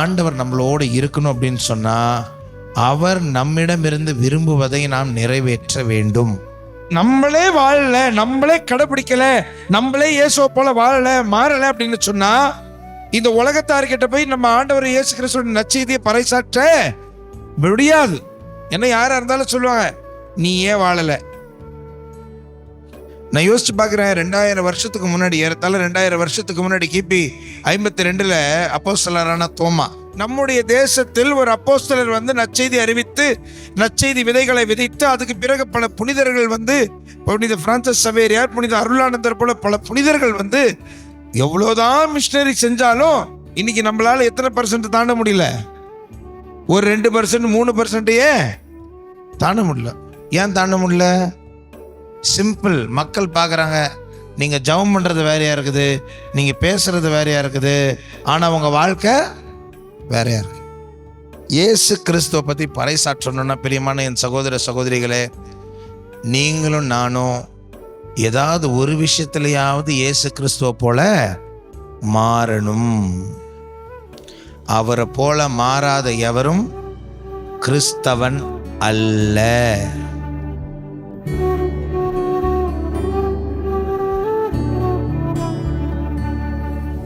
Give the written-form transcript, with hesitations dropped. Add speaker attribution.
Speaker 1: ஆண்டவர் நம்மளோடு இருக்கணும் அப்படின்னு சொன்னா அவர் நம்மிடமிருந்து விரும்புவதை நாம் நிறைவேற்ற வேண்டும். நம்மளே வாழல, நம்மளே கடைபிடிக்கல, நம்மளே இயேசுவை போல வாழல, மாறல அப்படின்னு சொன்னா இந்த உலகத்தார்கிட்ட போய் நம்ம ஆண்டவர் இயேசு கிறிஸ்துவின் நற்செய்தியை பறைசாற்ற முடியாது. என்ன யாரா இருந்தாலும் சொல்லுவாங்க, நீ ஏன் வாழல. நான் யோசிச்சு பார்க்குறேன், 2000 வருஷத்துக்கு முன்னாடி, ஏறத்தாழ 2000 வருஷத்துக்கு முன்னாடி கிபி 52 அப்போஸ்தலரான தோமா நம்முடைய தேசத்தில் ஒரு அப்போஸ்தலர் வந்து நற்செய்தி அறிவித்து நற்செய்தி விதைகளை விதைத்து அதுக்கு பிறகு பல புனிதர்கள் வந்து புனித பிரான்சிஸ் சவேரியார், புனித அருளானந்தர் போல பல புனிதர்கள் வந்து எவ்வளோதான் மிஷனரி செஞ்சாலும் இன்னைக்கு நம்மளால எத்தனை % தாண்ட முடியல? ஒரு 2%, 3%யே தாண்ட முடியல. ஏன் தாண்ட முடியல? சிம்பிள். மக்கள் பார்க்குறாங்க, நீங்கள் ஜெபம் பண்ணுறது வேறையாக இருக்குது, நீங்கள் பேசுகிறது வேறையாக இருக்குது, ஆனால் உங்கள் வாழ்க்கை வேறையாக இருக்குது. இயேசு கிறிஸ்துவை பற்றி பறைசாற்றணும்னா பிரியமான என் சகோதர சகோதரிகளே, நீங்களும் நானும் ஏதாவது ஒரு விஷயத்துலையாவது இயேசு கிறிஸ்துவை போல மாறணும். அவரை போல மாறாத எவரும் கிறிஸ்தவன் அல்ல.